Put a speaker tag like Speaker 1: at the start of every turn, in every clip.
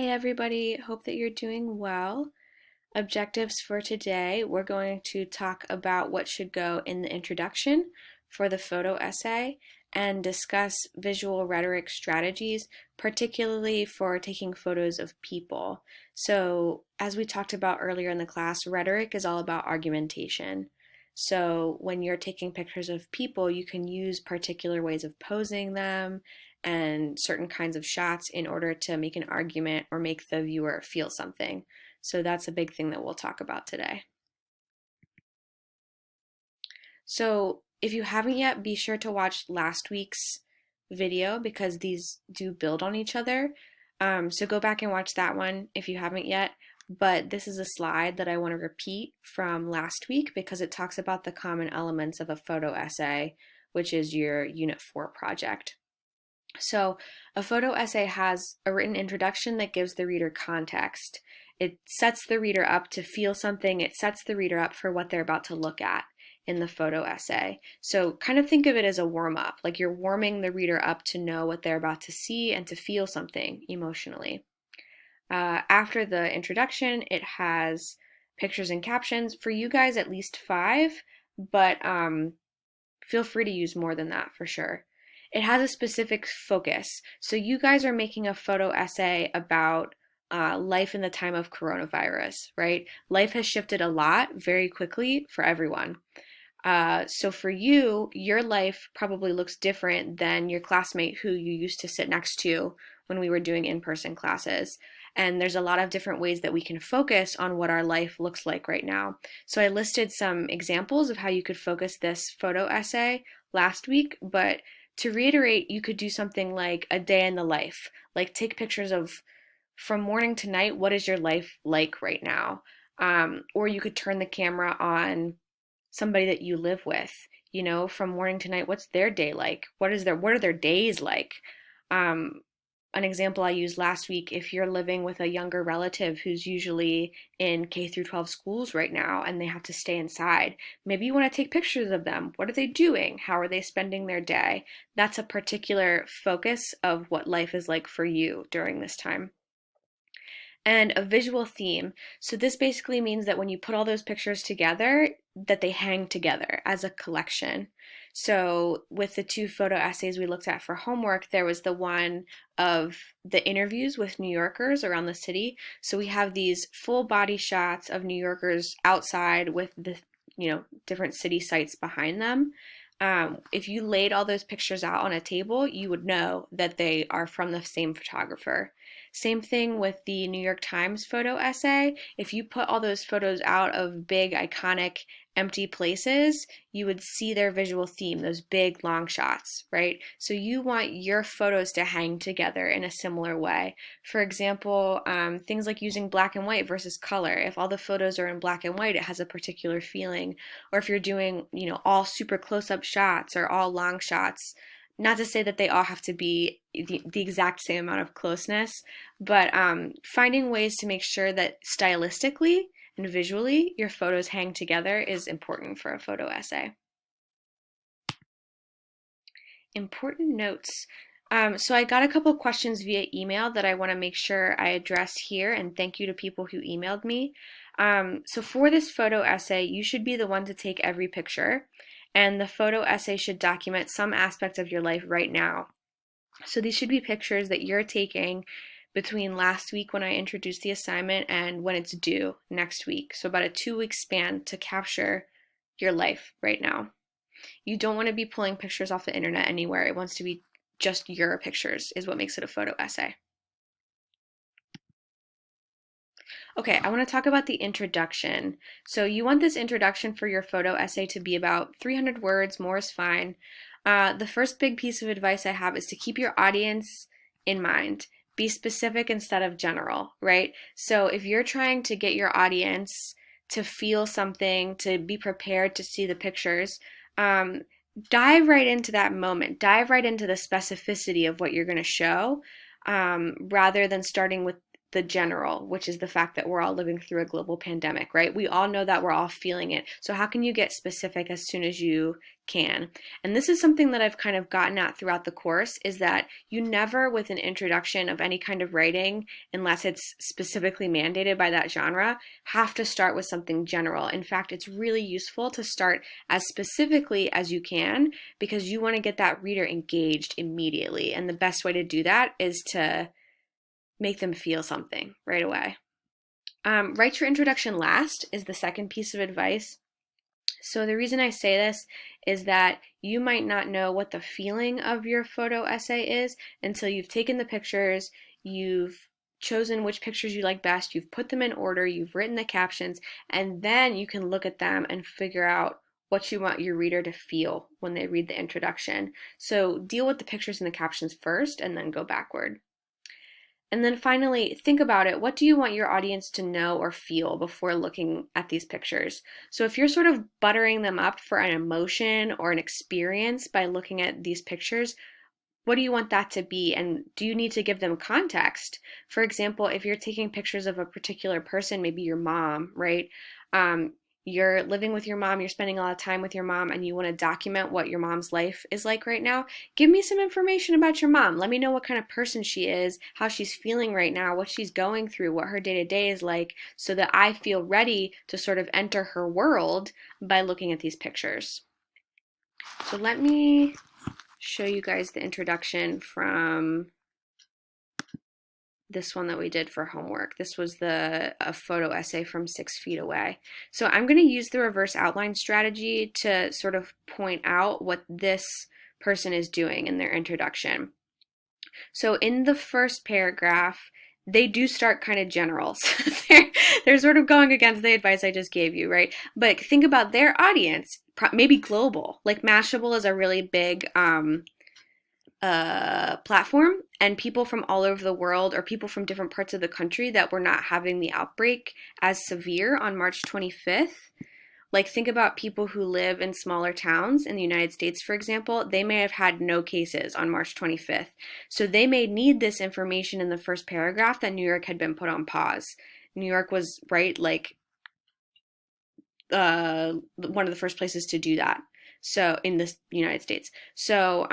Speaker 1: Hey everybody, hope that you're doing well. Objectives for today, we're going to talk about what should go in the introduction for the photo essay and discuss visual rhetoric strategies, particularly for taking photos of people. So, as we talked about earlier in the class, rhetoric is all about argumentation. So, when you're taking pictures of people, you can use particular ways of posing them and certain kinds of shots in order to make an argument or make the viewer feel something. So that's a big thing that we'll talk about today. So if you haven't yet, be sure to watch last week's video because these do build on each other. So go back and watch that one if you haven't yet. But this is a slide that I want to repeat from last week because it talks about the common elements of a photo essay, which is your Unit 4 project. So a photo essay has a written introduction that gives the reader context. It sets the reader up to feel something. It sets the reader up for what they're about to look at in the photo essay. So kind of think of it as a warm-up, like you're warming the reader up to know what they're about to see and to feel something emotionally. After the introduction, it has pictures and captions. For you guys, at least 5, but feel free to use more than that for sure. It has a specific focus. So you guys are making a photo essay about life in the time of coronavirus, right? Life has shifted a lot very quickly for everyone. So for you, your life probably looks different than your classmate who you used to sit next to when we were doing in-person classes. And there's a lot of different ways that we can focus on what our life looks like right now. So I listed some examples of how you could focus this photo essay last week, but to reiterate, you could do something like a day in the life, like take pictures of from morning to night, what is your life like right now? Or you could turn the camera on somebody that you live with, from morning to night, what's their day like? What are their days like? Um, an example I used last week, if you're living with a younger relative who's usually in K through 12 schools right now and they have to stay inside, maybe you want to take pictures of them. What are they doing? How are they spending their day? That's a particular focus of what life is like for you during this time. And a visual theme. So this basically means that when you put all those pictures together, that they hang together as a collection. So with the 2 photo essays we looked at for homework, there was the one of the interviews with New Yorkers around the city. So we have these full body shots of New Yorkers outside with the different city sites behind them. If you laid all those pictures out on a table, you would know that they are from the same photographer. Same thing with the New York Times photo essay. If you put all those photos out of big, iconic, empty places, you would see their visual theme, those big, long shots, right? So you want your photos to hang together in a similar way. For example, things like using black and white versus color. If all the photos are in black and white, it has a particular feeling. Or if you're doing, all super close-up shots or all long shots, not to say that they all have to be the exact same amount of closeness, but finding ways to make sure that stylistically and visually your photos hang together is important for a photo essay. Important notes. So I got a couple questions via email that I want to make sure I address here, and thank you to people who emailed me. So for this photo essay, you should be the one to take every picture, and the photo essay should document some aspect of your life right now. So these should be pictures that you're taking between last week when I introduced the assignment and when it's due next week. So about a 2-week span to capture your life right now. You don't want to be pulling pictures off the internet anywhere. It wants to be just your pictures is what makes it a photo essay. Okay, I want to talk about the introduction. So you want this introduction for your photo essay to be about 300 words, more is fine. The first big piece of advice I have is to keep your audience in mind. Be specific instead of general, right? So if you're trying to get your audience to feel something, to be prepared to see the pictures, dive right into that moment. Dive right into the specificity of what you're going to show, rather than starting with the general, which is the fact that we're all living through a global pandemic, right? We all know that, we're all feeling it. So how can you get specific as soon as you can? And this is something that I've kind of gotten at throughout the course, is that you never, with an introduction of any kind of writing, unless it's specifically mandated by that genre, have to start with something general. In fact, it's really useful to start as specifically as you can, because you want to get that reader engaged immediately. And the best way to do that is to make them feel something right away. Write your introduction last is the second piece of advice. So the reason I say this is that you might not know what the feeling of your photo essay is until you've taken the pictures, you've chosen which pictures you like best, you've put them in order, you've written the captions, and then you can look at them and figure out what you want your reader to feel when they read the introduction. So deal with the pictures and the captions first, and then go backward. And then finally, think about it. What do you want your audience to know or feel before looking at these pictures? So if you're sort of buttering them up for an emotion or an experience by looking at these pictures, what do you want that to be? And do you need to give them context? For example, if you're taking pictures of a particular person, maybe your mom, right? You're living with your mom, you're spending a lot of time with your mom, and you want to document what your mom's life is like right now. Give me some information about your mom. Let me know what kind of person she is, how she's feeling right now, what she's going through, what her day-to-day is like, so that I feel ready to sort of enter her world by looking at these pictures. So let me show you guys the introduction from this one that we did for homework. This was a photo essay from 6 Feet Away. So I'm going to use the reverse outline strategy to sort of point out what this person is doing in their introduction. So in the first paragraph, they do start kind of general. So they're sort of going against the advice I just gave you, right? But think about their audience, maybe global. Like Mashable is a really big platform, and people from all over the world, or people from different parts of the country that were not having the outbreak as severe on March 25th. Like, think about people who live in smaller towns in the United States, for example. They may have had no cases on March 25th. So they may need this information in the first paragraph that New York had been put on pause. New York was, right, like one of the first places to do that. So in the United States. So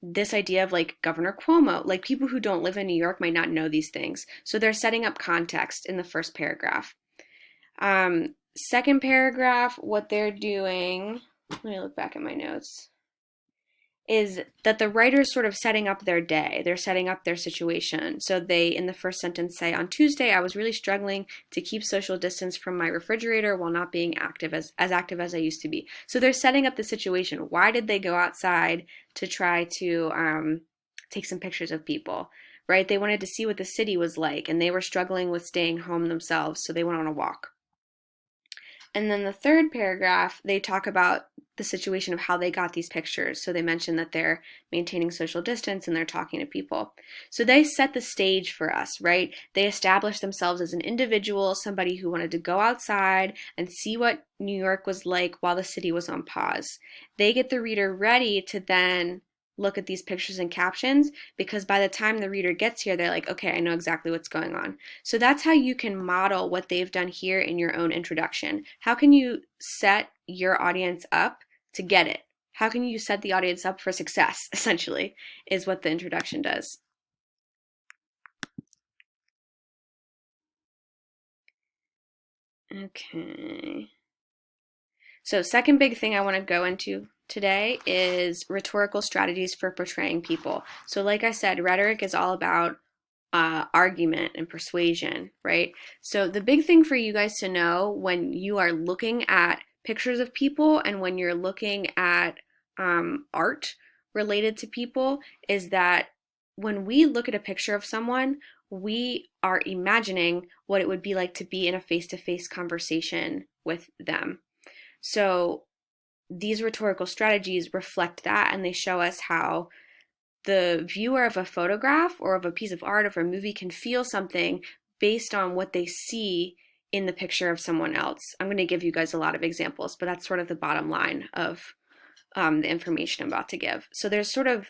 Speaker 1: this idea of like Governor Cuomo, like people who don't live in New York might not know these things. So they're setting up context in the first paragraph. Second paragraph, what they're doing, let me look back at my notes, is that the writer's sort of setting up their day. They're setting up their situation. So they, in the first sentence, say, on Tuesday, I was really struggling to keep social distance from my refrigerator while not being as active as I used to be. So they're setting up the situation. Why did they go outside to try to take some pictures of people, right? They wanted to see what the city was like, and they were struggling with staying home themselves, so they went on a walk. And then the third paragraph, they talk about the situation of how they got these pictures. So they mention that they're maintaining social distance and they're talking to people. So they set the stage for us, right? They establish themselves as an individual, somebody who wanted to go outside and see what New York was like while the city was on pause. They get the reader ready to then look at these pictures and captions, because by the time the reader gets here, they're like, okay, I know exactly what's going on. So that's how you can model what they've done here in your own introduction. How can you set your audience up to get it? How can you set the audience up for success, essentially, is what the introduction does. Okay. So second big thing I want to go into today is rhetorical strategies for portraying people. So like I said, rhetoric is all about argument and persuasion, right? So the big thing for you guys to know when you are looking at pictures of people and when you're looking at art related to people is that when we look at a picture of someone, we are imagining what it would be like to be in a face-to-face conversation with them. So these rhetorical strategies reflect that, and they show us how the viewer of a photograph or of a piece of art or of a movie can feel something based on what they see in the picture of someone else. I'm going to give you guys a lot of examples, but that's sort of the bottom line of the information I'm about to give. So there's sort of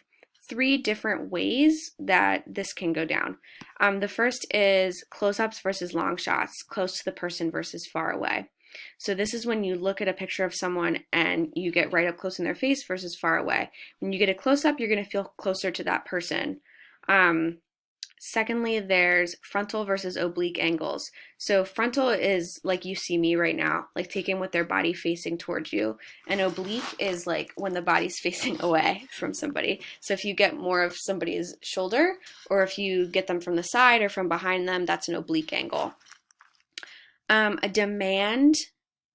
Speaker 1: three different ways that this can go down. The first is close-ups versus long shots, close to the person versus far away. So this is when you look at a picture of someone and you get right up close in their face versus far away. When you get a close-up, you're going to feel closer to that person. Secondly, there's frontal versus oblique angles. So frontal is like you see me right now, like taken with their body facing towards you. And oblique is like when the body's facing away from somebody. So if you get more of somebody's shoulder, or if you get them from the side or from behind them, that's an oblique angle. A demand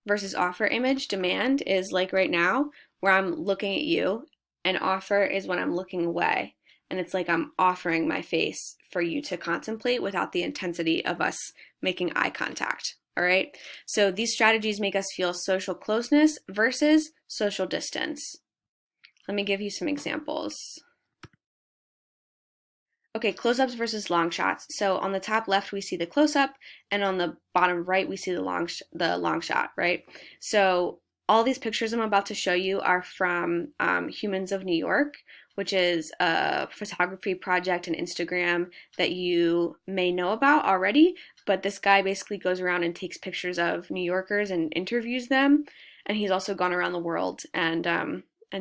Speaker 1: versus offer image. Demand is like right now, where I'm looking at you, and offer is when I'm looking away. And it's like I'm offering my face for you to contemplate without the intensity of us making eye contact. All right. So these strategies make us feel social closeness versus social distance. Let me give you some examples. Okay, close-ups versus long shots. So on the top left, we see the close-up, and on the bottom right, we see the long shot, right? So all these pictures I'm about to show you are from Humans of New York, which is a photography project and Instagram that you may know about already, but this guy basically goes around and takes pictures of New Yorkers and interviews them, and he's also gone around the world and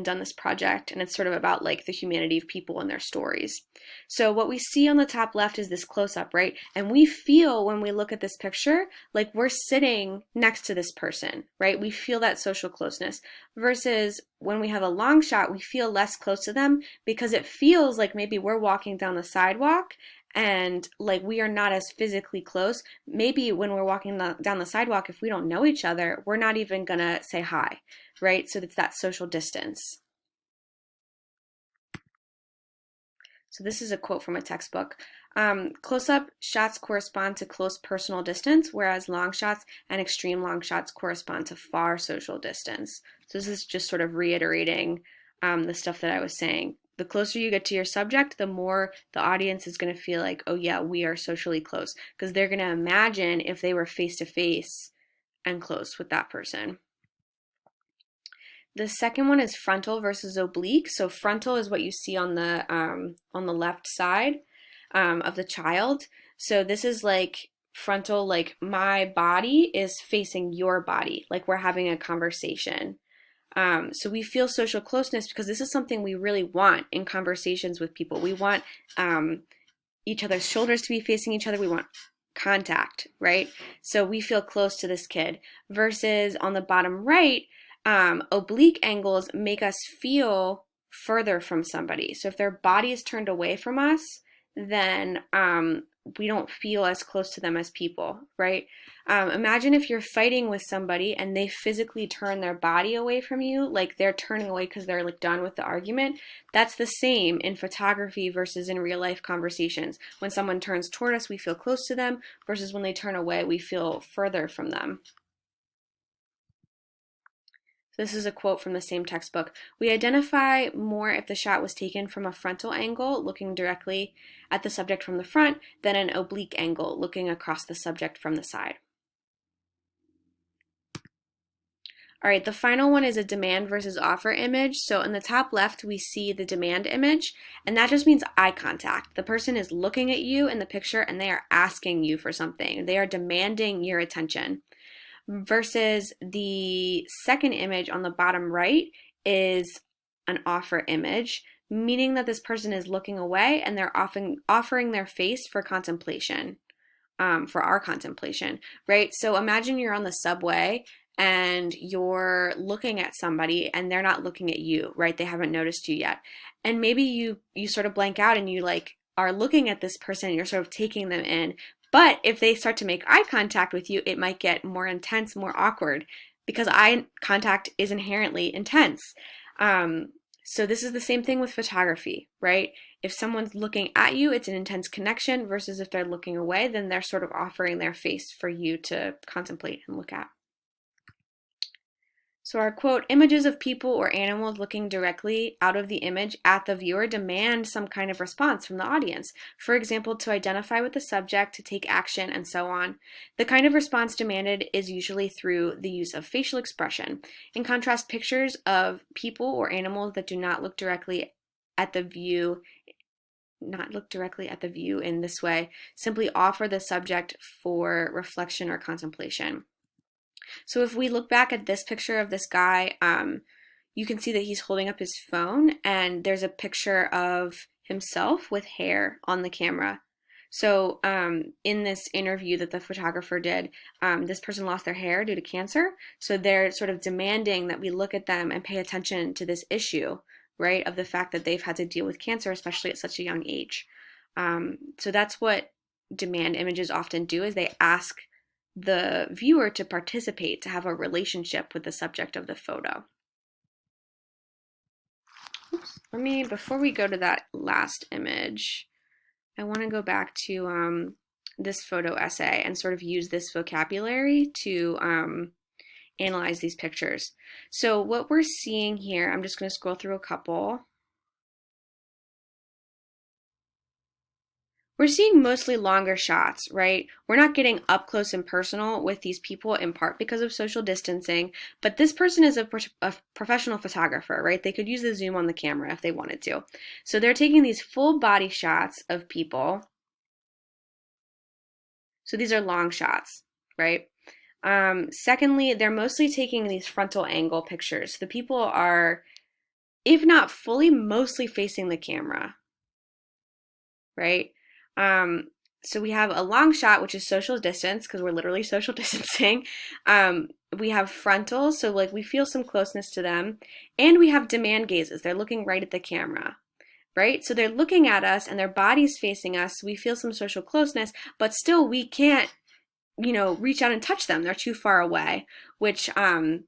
Speaker 1: done this project, and it's sort of about like the humanity of people and their stories. So what we see on the top left is this close-up, right? And we feel when we look at this picture like we're sitting next to this person, right? We feel that social closeness, versus when we have a long shot, we feel less close to them because it feels like maybe we're walking down the sidewalk and like we are not as physically close. Maybe when we're walking down the sidewalk, if we don't know each other, we're not even gonna say hi, right? So it's that social distance. So this is a quote from a textbook. Close-up shots correspond to close personal distance, whereas long shots and extreme long shots correspond to far social distance. So this is just sort of reiterating the stuff that I was saying. The closer you get to your subject, the more the audience is going to feel like, oh yeah, we are socially close, because they're going to imagine if they were face-to-face and close with that person. The second one is frontal versus oblique. So frontal is what you see on the left side of the child. So this is like frontal, like my body is facing your body, like we're having a conversation. So we feel social closeness because this is something we really want in conversations with people. We want each other's shoulders to be facing each other. We want contact, right? So we feel close to this kid. Versus on the bottom right, oblique angles make us feel further from somebody. So if their body is turned away from us, then we don't feel as close to them as people, right? Imagine if you're fighting with somebody and they physically turn their body away from you, like they're turning away because they're like done with the argument. That's the same in photography versus in real life conversations. When someone turns toward us, we feel close to them, versus when they turn away, we feel further from them. This is a quote from the same textbook. We identify more if the shot was taken from a frontal angle, looking directly at the subject from the front, than an oblique angle, looking across the subject from the side. All right, the final one is a demand versus offer image. So in the top left, we see the demand image, and that just means eye contact. The person is looking at you in the picture and they are asking you for something. They are demanding your attention. Versus the second image on the bottom right is an offer image, meaning that this person is looking away and they're often offering their face for contemplation, for our contemplation, right? So imagine you're on the subway and you're looking at somebody and they're not looking at you, right? They haven't noticed you yet. And maybe you sort of blank out and you like are looking at this person and you're sort of taking them in. But if they start to make eye contact with you, it might get more intense, more awkward, because eye contact is inherently intense. So this is the same thing with photography, right? If someone's looking at you, it's an intense connection, versus if they're looking away, then they're sort of offering their face for you to contemplate and look at. So our quote, images of people or animals looking directly out of the image at the viewer demand some kind of response from the audience. For example, to identify with the subject, to take action, and so on. The kind of response demanded is usually through the use of facial expression. In contrast, pictures of people or animals that do not look directly at the view, not look directly at the view in this way, simply offer the subject for reflection or contemplation. So if we look back at this picture of this guy, you can see that he's holding up his phone and there's a picture of himself with hair on the camera. So in this interview that the photographer did, this person lost their hair due to cancer. So they're sort of demanding that we look at them and pay attention to this issue, right, of the fact that they've had to deal with cancer, especially at such a young age. So that's what demand images often do, is they ask the viewer to participate, to have a relationship with the subject of the photo. Oops. Before we go to that last image, I want to go back to this photo essay and sort of use this vocabulary to analyze these pictures. So what we're seeing here, I'm just going to scroll through a couple. We're seeing mostly longer shots, right? We're not getting up close and personal with these people, in part because of social distancing, but this person is a professional photographer, right? They could use the zoom on the camera if they wanted to. So they're taking these full body shots of people. So these are long shots, right? Secondly, they're mostly taking these frontal angle pictures. The people are, if not fully, mostly facing the camera, right? So we have a long shot, which is social distance, because we're literally social distancing. We have frontals, so like we feel some closeness to them. And we have demand gazes. They're looking right at the camera, right? So they're looking at us and their body's facing us. We feel some social closeness, but still we can't, reach out and touch them. They're too far away, which sort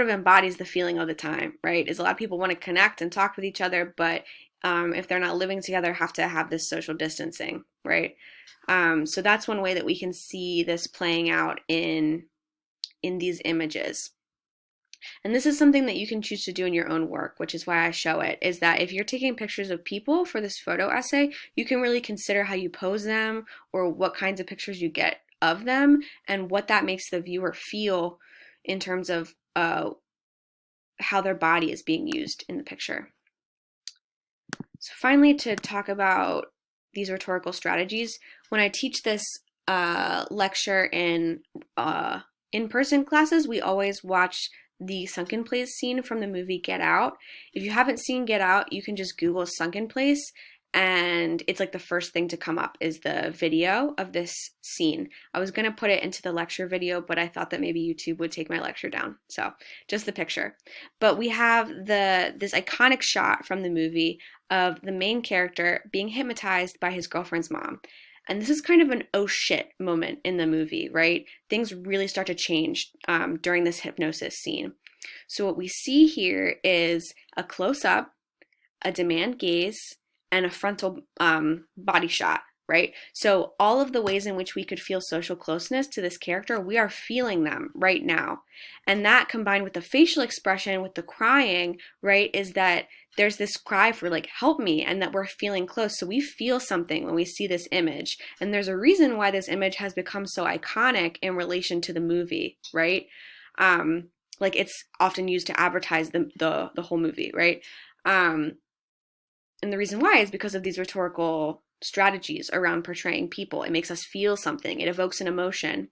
Speaker 1: of embodies the feeling of the time, right? Is a lot of people want to connect and talk with each other, but if they're not living together, have to have this social distancing, right? So that's one way that we can see this playing out in these images. And this is something that you can choose to do in your own work, which is why I show it, is that if you're taking pictures of people for this photo essay, you can really consider how you pose them or what kinds of pictures you get of them and what that makes the viewer feel in terms of how their body is being used in the picture. So finally, to talk about these rhetorical strategies, when I teach this lecture in in-person classes, we always watch the sunken place scene from the movie Get Out. If you haven't seen Get Out, you can just Google sunken place, and it's like the first thing to come up is the video of this scene. I was going to put it into the lecture video, but I thought that maybe YouTube would take my lecture down. So just the picture. But we have this iconic shot from the movie of the main character being hypnotized by his girlfriend's mom. And this is kind of an oh shit moment in the movie, right? Things really start to change during this hypnosis scene. So what we see here is a close-up, a demand gaze, and a frontal body shot, right? So all of the ways in which we could feel social closeness to this character, we are feeling them right now. And that combined with the facial expression, with the crying, right, is that there's this cry for like, help me, and that we're feeling close. So we feel something when we see this image. And there's a reason why this image has become so iconic in relation to the movie, right? Like it's often used to advertise the whole movie, right? And the reason why is because of these rhetorical strategies around portraying people. It makes us feel something. It evokes an emotion.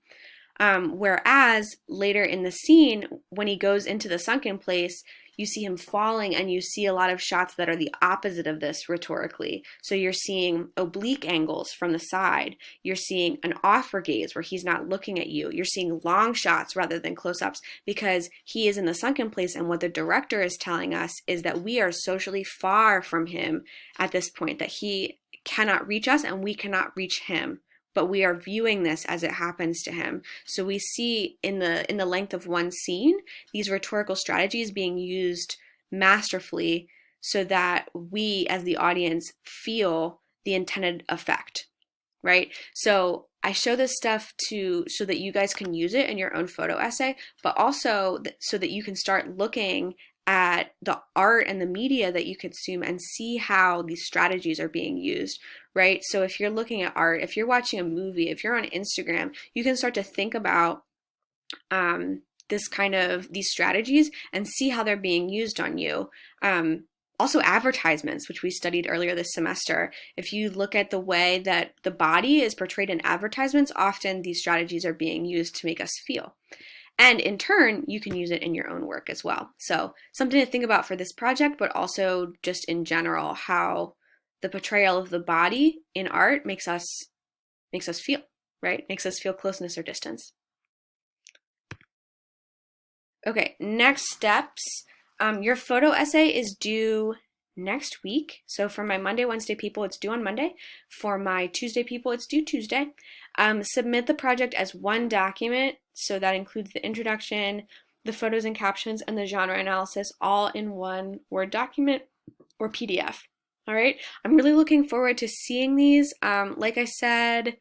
Speaker 1: Whereas later in the scene, when he goes into the sunken place, you see him falling and you see a lot of shots that are the opposite of this rhetorically. So you're seeing oblique angles from the side. You're seeing an offer gaze where he's not looking at you. You're seeing long shots rather than close-ups because he is in the sunken place, and what the director is telling us is that we are socially far from him at this point, that he cannot reach us and we cannot reach him. But we are viewing this as it happens to him. So we see in the length of one scene, these rhetorical strategies being used masterfully so that we as the audience feel the intended effect, right? So I show this stuff so that you guys can use it in your own photo essay, but also so that you can start looking at the art and the media that you consume and see how these strategies are being used, right? So if you're looking at art, if you're watching a movie, if you're on Instagram, you can start to think about these strategies and see how they're being used on you. Also advertisements, which we studied earlier this semester. If you look at the way that the body is portrayed in advertisements, often these strategies are being used to make us feel. And in turn, you can use it in your own work as well. So something to think about for this project, but also just in general, how the portrayal of the body in art makes us feel, right? Makes us feel closeness or distance. Okay, next steps. Your photo essay is due next week. So for my Monday, Wednesday people, it's due on Monday. For my Tuesday people, it's due Tuesday. Submit the project as one document. So that includes the introduction, the photos and captions, and the genre analysis all in one Word document or PDF. All right, I'm really looking forward to seeing these. Like I said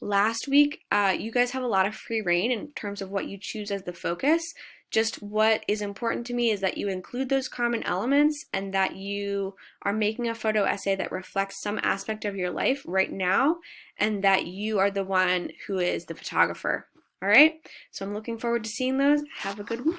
Speaker 1: last week, you guys have a lot of free reign in terms of what you choose as the focus. Just what is important to me is that you include those common elements and that you are making a photo essay that reflects some aspect of your life right now and that you are the one who is the photographer. All right, so I'm looking forward to seeing those. Have a good week.